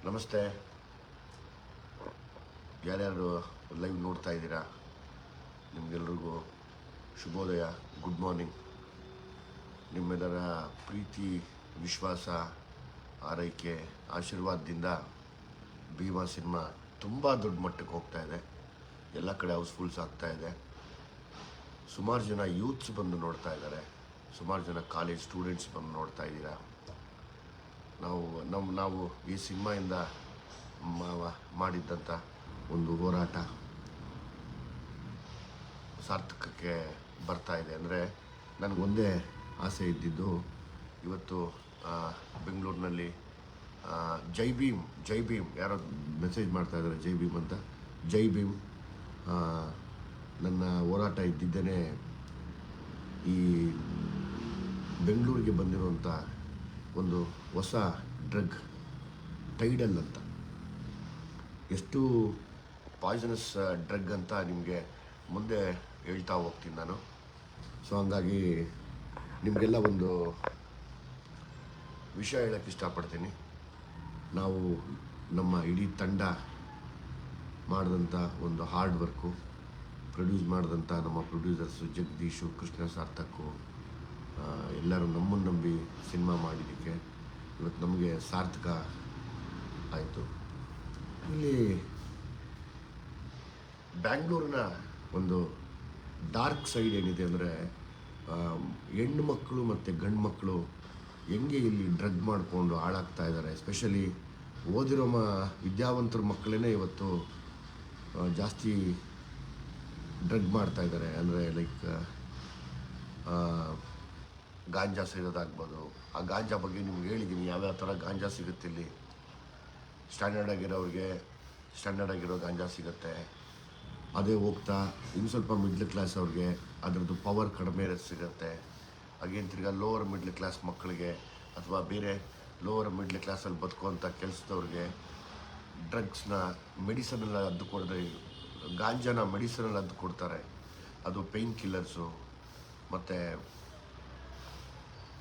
ನಮಸ್ತೆ. ಯಾರ್ಯಾರು ಲೈವ್ ನೋಡ್ತಾ ಇದ್ದೀರಾ, ನಿಮಗೆಲ್ರಿಗೂ ಶುಭೋದಯ, ಗುಡ್ ಮಾರ್ನಿಂಗ್. ನಿಮ್ಮೆಲ್ಲರ ಪ್ರೀತಿ, ವಿಶ್ವಾಸ, ಆರೈಕೆ, ಆಶೀರ್ವಾದದಿಂದ ಭೀಮಾ ಸಿನಿಮಾ ತುಂಬ ದೊಡ್ಡ ಮಟ್ಟಕ್ಕೆ ಹೋಗ್ತಾ ಇದೆ. ಎಲ್ಲ ಕಡೆ ಹೌಸ್ಫುಲ್ಸ್ ಆಗ್ತಾ ಇದೆ. ಸುಮಾರು ಜನ ಯೂತ್ಸ್ ಬಂದು ನೋಡ್ತಾ ಇದ್ದಾರೆ, ಸುಮಾರು ಜನ ಕಾಲೇಜ್ ಸ್ಟೂಡೆಂಟ್ಸ್ ಬಂದು ನೋಡ್ತಾ ಇದ್ದೀರಾ. ನಾವು ಈ ಸಿನಿಮಾಯಿಂದ ಮಾಡಿದ್ದಂಥ ಒಂದು ಹೋರಾಟ ಸಾರ್ಥಕಕ್ಕೆ ಬರ್ತಾ ಇದೆ. ಅಂದರೆ ನನಗೊಂದೇ ಆಸೆ ಇದ್ದಿದ್ದು, ಇವತ್ತು ಬೆಂಗಳೂರಿನಲ್ಲಿ ಜೈ ಭೀಮ್ ಯಾರೋ ಮೆಸೇಜ್ ಮಾಡ್ತಾ ಇದ್ದಾರೆ, ಜೈ ಭೀಮ್ ಅಂತ. ಜೈ ಭೀಮ್. ನನ್ನ ಹೋರಾಟ ಇದ್ದಿದ್ದೇನೆ ಈ ಬೆಂಗಳೂರಿಗೆ ಬಂದಿರುವಂಥ ಒಂದು ಹೊಸ ಡ್ರಗ್ ಟೈಡಲ್ ಅಂತ. ಎಷ್ಟು ಪಾಯ್ಸನಸ್ ಡ್ರಗ್ ಅಂತ ನಿಮಗೆ ಮುಂದೆ ಹೇಳ್ತಾ ಹೋಗ್ತೀನಿ ನಾನು. ಸೊ ಹಂಗಾಗಿ ನಿಮಗೆಲ್ಲ ಒಂದು ವಿಷಯ ಹೇಳೋಕ್ಕೆ ಇಷ್ಟಪಡ್ತೀನಿ. ನಾವು ನಮ್ಮ ಇಡೀ ತಂಡ ಮಾಡಿದಂಥ ಒಂದು ಹಾರ್ಡ್ ವರ್ಕು, ಪ್ರೊಡ್ಯೂಸ್ ಮಾಡಿದಂಥ ನಮ್ಮ ಪ್ರೊಡ್ಯೂಸರ್ಸು ಜಗದೀಶು, ಕೃಷ್ಣ ಸಾರ್ಥಕು, ಎಲ್ಲರೂ ನಮ್ಮನ್ನು ನಂಬಿ ಸಿನಿಮಾ ಮಾಡಿದ್ದಕ್ಕೆ ಇವತ್ತು ನಮಗೆ ಸಾರ್ಥಕ ಆಯಿತು. ಇಲ್ಲಿ ಬ್ಯಾಂಗ್ಳೂರಿನ ಒಂದು ಡಾರ್ಕ್ ಸೈಡ್ ಏನಿದೆ ಅಂದರೆ, ಹೆಣ್ಣು ಮಕ್ಕಳು ಮತ್ತು ಗಂಡು ಮಕ್ಕಳು ಹೆಂಗೆ ಇಲ್ಲಿ ಡ್ರಗ್ ಮಾಡಿಕೊಂಡು ಹಾಳಾಗ್ತಾ ಇದ್ದಾರೆ. ಎಸ್ಪೆಷಲಿ ಓದಿರೋ ವಿದ್ಯಾವಂತರ ಮಕ್ಕಳೇ ಇವತ್ತು ಜಾಸ್ತಿ ಡ್ರಗ್ ಮಾಡ್ತಾಯಿದ್ದಾರೆ. ಅಂದರೆ ಲೈಕ್ ಗಾಂಜಾ ಸೇರೋದಾಗ್ಬೋದು. ಆ ಗಾಂಜಾ ಬಗ್ಗೆ ನಿಮ್ಗೆ ಹೇಳಿದ್ದೀನಿ, ಯಾವ್ಯಾವ ಥರ ಗಾಂಜಾ ಸಿಗುತ್ತೆ ಇಲ್ಲಿ. ಸ್ಟ್ಯಾಂಡರ್ಡ್ ಆಗಿರೋ ಗಾಂಜಾ ಸಿಗುತ್ತೆ. ಅದೇ ಹೋಗ್ತಾ ಇನ್ನು ಸ್ವಲ್ಪ ಮಿಡ್ಲ್ ಕ್ಲಾಸ್ ಅವ್ರಿಗೆ ಅದರದ್ದು ಪವರ್ ಕಡಿಮೆ ಸಿಗುತ್ತೆ. ಹಾಗೇನು ತಿರ್ಗಾ ಲೋವರ್ ಮಿಡ್ಲ್ ಕ್ಲಾಸ್ ಮಕ್ಕಳಿಗೆ ಅಥವಾ ಬೇರೆ ಲೋವರ್ ಮಿಡ್ಲ್ ಕ್ಲಾಸಲ್ಲಿ ಬದುಕುವಂಥ ಕೆಲಸದವ್ರಿಗೆ ಡ್ರಗ್ಸ್ನ ಮೆಡಿಸನಲ್ಲಿ ಅದ್ದು ಕೊಡದೆ, ಗಾಂಜಾನ ಮೆಡಿಸನಲ್ಲಿ ಅದ್ದು ಕೊಡ್ತಾರೆ. ಅದು ಪೇಯ್ನ್ ಕಿಲ್ಲರ್ಸು, ಮತ್ತು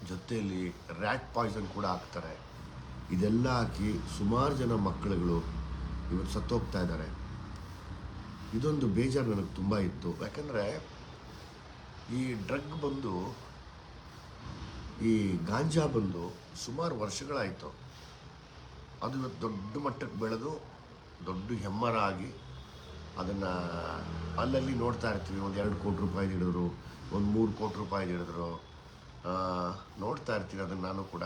ಜೊತೆಯಲ್ಲಿ ರ್ಯಾಟ್ ಪಾಯ್ಸನ್ ಕೂಡ ಹಾಕ್ತಾರೆ. ಇದೆಲ್ಲ ಹಾಕಿ ಸುಮಾರು ಜನ ಮಕ್ಕಳುಗಳು ಇವತ್ತು ಸತ್ತೋಗ್ತಾ ಇದ್ದಾರೆ. ಇದೊಂದು ಬೇಜಾರು ನನಗೆ ತುಂಬ ಇತ್ತು. ಯಾಕಂದರೆ ಈ ಡ್ರಗ್ ಬಂದು, ಈ ಗಾಂಜಾ ಬಂದು ಸುಮಾರು ವರ್ಷಗಳಾಯಿತು. ಅದು ಇವತ್ತು ದೊಡ್ಡ ಮಟ್ಟಕ್ಕೆ ಬೆಳೆದು ದೊಡ್ಡ ಹೆಮ್ಮರ ಆಗಿ ಅದನ್ನು ಅಲ್ಲಲ್ಲಿ ನೋಡ್ತಾ ಇರ್ತೀವಿ. ಒಂದು 2 ಕೋಟಿ ರೂಪಾಯಿ ಹಿಡಿದ್ರು, ಒಂದು 3 ಕೋಟಿ ರೂಪಾಯಿ ಹಿಡಿದ್ರು, ನೋಡ್ತಾ ಇರ್ತೀನಿ ಅದನ್ನು ನಾನು ಕೂಡ.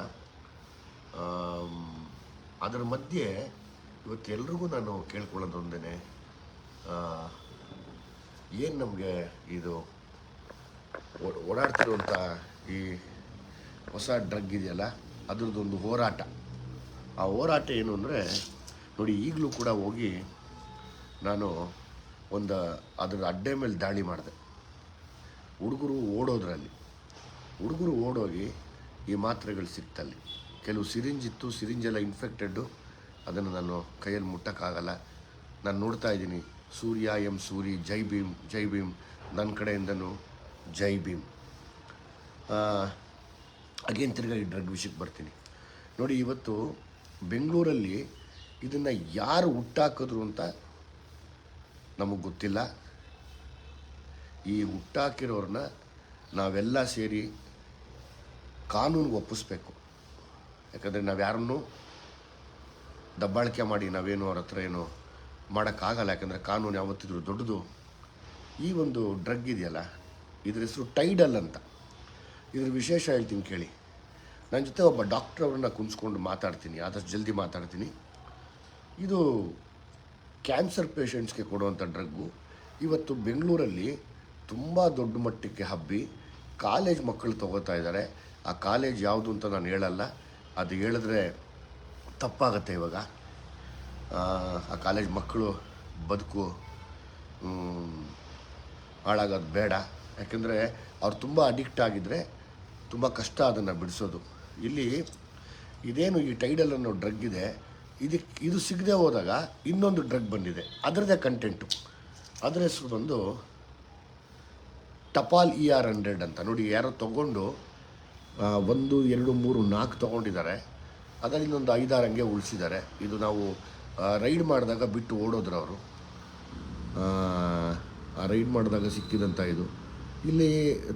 ಅದರ ಮಧ್ಯೆ ಇವತ್ತು ಎಲ್ರಿಗೂ ನಾನು ಕೇಳ್ಕೊಳ್ಳೋದೊಂದೇ, ಏನು ನಮಗೆ ಇದು ಓಡಾಡ್ತಿರುವಂಥ ಈ ಹೊಸ ಡ್ರಗ್ ಇದೆಯಲ್ಲ, ಅದ್ರದ್ದೊಂದು ಹೋರಾಟ. ಆ ಹೋರಾಟ ಏನು ಅಂದರೆ, ನೋಡಿ, ಈಗಲೂ ಕೂಡ ಹೋಗಿ ನಾನು ಅದರ ಅಡ್ಡೆ ಮೇಲೆ ದಾಳಿ ಮಾಡಿದೆ. ಹುಡುಗರು ಓಡೋಗಿ ಈ ಮಾತ್ರೆಗಳು ಸಿಕ್ತಲ್ಲಿ. ಕೆಲವು ಸಿರಿಂಜ್ ಇತ್ತು, ಸಿರಿಂಜೆಲ್ಲ ಇನ್ಫೆಕ್ಟೆಡ್ಡು, ಅದನ್ನು ನಾನು ಕೈಯಲ್ಲಿ ಮುಟ್ಟೋಕ್ಕಾಗಲ್ಲ. ನಾನು ನೋಡ್ತಾ ಇದ್ದೀನಿ. ಸೂರ್ಯ ಸೂರಿ, ಜೈ ಭೀಮ್, ನನ್ನ ಕಡೆಯಿಂದನೂ ಜೈ ಭೀಮ್. ಅಗೇನ್ ತಿರ್ಗಾ ಈ ಡ್ರಗ್ ವಿಷಯಕ್ಕೆ ಬರ್ತೀನಿ. ನೋಡಿ, ಇವತ್ತು ಬೆಂಗಳೂರಲ್ಲಿ ಇದನ್ನು ಯಾರು ಹುಟ್ಟಾಕಿದ್ರು ಅಂತ ನಮಗೆ ಗೊತ್ತಿಲ್ಲ. ಈ ಹುಟ್ಟಾಕಿರೋರನ್ನ ನಾವೆಲ್ಲ ಸೇರಿ ಕಾನೂನಿಗೆ ಒಪ್ಪಿಸ್ಬೇಕು. ಯಾಕಂದರೆ ನಾವು ಯಾರನ್ನೂ ದಬ್ಬಾಳಿಕೆ ಮಾಡಿ ನಾವೇನು ಅವ್ರ ಹತ್ರ ಏನೋ ಮಾಡೋಕ್ಕಾಗಲ್ಲ. ಯಾಕಂದರೆ ಕಾನೂನು ಯಾವತ್ತಿದ್ರೂ ದೊಡ್ಡದು. ಈ ಒಂದು ಡ್ರಗ್ ಇದೆಯಲ್ಲ, ಇದ್ರ ಹೆಸರು ಟೈಡಲ್ ಅಂತ. ಇದ್ರ ವಿಶೇಷ ಹೇಳ್ತೀನಿ ಕೇಳಿ. ನನ್ನ ಜೊತೆ ಒಬ್ಬ ಡಾಕ್ಟ್ರ್ ಅವ್ರನ್ನ ಕುಣಿಸ್ಕೊಂಡು ಮಾತಾಡ್ತೀನಿ, ಆದಷ್ಟು ಜಲ್ದಿ ಮಾತಾಡ್ತೀನಿ. ಇದು ಕ್ಯಾನ್ಸರ್ ಪೇಷಂಟ್ಸ್ಗೆ ಕೊಡುವಂಥ ಡ್ರಗ್ಗು. ಇವತ್ತು ಬೆಂಗಳೂರಲ್ಲಿ ತುಂಬ ದೊಡ್ಡ ಮಟ್ಟಕ್ಕೆ ಹಬ್ಬಿ ಕಾಲೇಜ್ ಮಕ್ಕಳು ತೊಗೋತಾ ಇದ್ದಾರೆ. ಆ ಕಾಲೇಜ್ ಯಾವುದು ಅಂತ ನಾನು ಹೇಳಲ್ಲ, ಅದು ಹೇಳಿದ್ರೆ ತಪ್ಪಾಗತ್ತೆ. ಇವಾಗ ಆ ಕಾಲೇಜ್ ಮಕ್ಕಳು ಬದುಕು ಹಾಳಾಗೋದು ಬೇಡ. ಯಾಕೆಂದರೆ ಅವ್ರು ತುಂಬ ಅಡಿಕ್ಟ್ ಆಗಿದ್ದರೆ ತುಂಬ ಕಷ್ಟ ಅದನ್ನು ಬಿಡಿಸೋದು. ಇಲ್ಲಿ ಇದೇನು ಈ ಟೈಡಲ್ ಅನ್ನೋ ಡ್ರಗ್ ಇದೆ, ಇದು ಸಿಗದೆ ಹೋದಾಗ ಇನ್ನೊಂದು ಡ್ರಗ್ ಬಂದಿದೆ, ಅದರದ್ದೇ ಕಂಟೆಂಟು. ಅದರ ಹೆಸರು ಬಂದು ಟಪಾಲ್ ER100 ಅಂತ. ನೋಡಿ, ಯಾರೋ ತೊಗೊಂಡು 1, 2, 3, 4 ತೊಗೊಂಡಿದ್ದಾರೆ. ಅದರಲ್ಲಿ ಇನ್ನೊಂದು 5-6 ಹಂಗೆ ಉಳಿಸಿದ್ದಾರೆ. ಇದು ನಾವು ರೈಡ್ ಮಾಡಿದಾಗ ಬಿಟ್ಟು ಓಡೋದ್ರು ಅವರು. ಆ ರೈಡ್ ಮಾಡಿದಾಗ ಸಿಕ್ಕಿದಂಥ ಇದು. ಇಲ್ಲಿ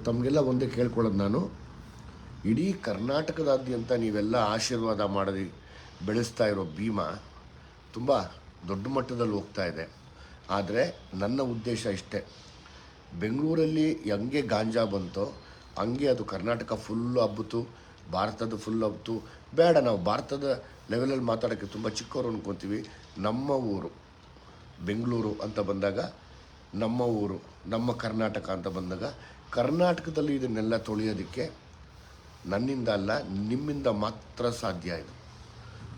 ತಮಗೆಲ್ಲ ಒಂದೇ ಕೇಳ್ಕೊಳ್ಳೋದು ನಾನು, ಇಡೀ ಕರ್ನಾಟಕದಾದ್ಯಂತ ನೀವೆಲ್ಲ ಆಶೀರ್ವಾದ ಮಾಡಿ ಬೆಳೆಸ್ತಾ ಇರೋ ಭೀಮಾ ತುಂಬ ದೊಡ್ಡ ಮಟ್ಟದಲ್ಲಿ ಹೋಗ್ತಾ ಇದೆ. ಆದರೆ ನನ್ನ ಉದ್ದೇಶ ಇಷ್ಟೇ, ಬೆಂಗಳೂರಲ್ಲಿ ಹೆಂಗೆ ಗಾಂಜಾ ಬಂತೋ ಹಂಗೆ ಅದು ಕರ್ನಾಟಕ ಫುಲ್ಲು ಹಬ್ಬಿತು, ಭಾರತದ ಫುಲ್ ಹಬ್ಬಿತು. ಬೇಡ, ನಾವು ಭಾರತದ ಲೆವೆಲಲ್ಲಿ ಮಾತಾಡೋಕ್ಕೆ ತುಂಬ ಚಿಕ್ಕವರು ಅಂದ್ಕೊತೀವಿ. ನಮ್ಮ ಊರು ಬೆಂಗಳೂರು ಅಂತ ಬಂದಾಗ, ನಮ್ಮ ಊರು ನಮ್ಮ ಕರ್ನಾಟಕ ಅಂತ ಬಂದಾಗ, ಕರ್ನಾಟಕದಲ್ಲಿ ಇದನ್ನೆಲ್ಲ ತೊಳೆಯೋದಕ್ಕೆ ನನ್ನಿಂದ ಅಲ್ಲ, ನಿಮ್ಮಿಂದ ಮಾತ್ರ ಸಾಧ್ಯ. ಇದು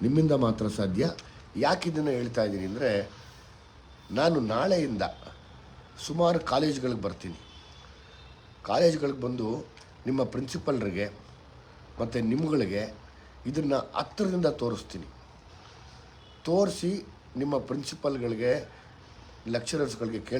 ನಿಮ್ಮಿಂದ ಮಾತ್ರ ಸಾಧ್ಯ. ಯಾಕೆ ಇದನ್ನು ಹೇಳ್ತಾ ಇದ್ದೀನಿ ಅಂದರೆ, ನಾನು ನಾಳೆಯಿಂದ ಸುಮಾರು ಕಾಲೇಜ್ಗಳಿಗೆ ಬರ್ತೀನಿ. ಕಾಲೇಜ್ಗಳಿಗೆ ಬಂದು ನಿಮ್ಮ ಪ್ರಿನ್ಸಿಪಲ್ರಿಗೆ ಮತ್ತು ನಿಮ್ಮಗಳಿಗೆ ಇದನ್ನು ಹತ್ತಿರದಿಂದ ತೋರಿಸಿ ನಿಮ್ಮ ಪ್ರಿನ್ಸಿಪಲ್ಗಳಿಗೆ ಲೆಕ್ಚರರ್ಸ್ಗಳಿಗೆ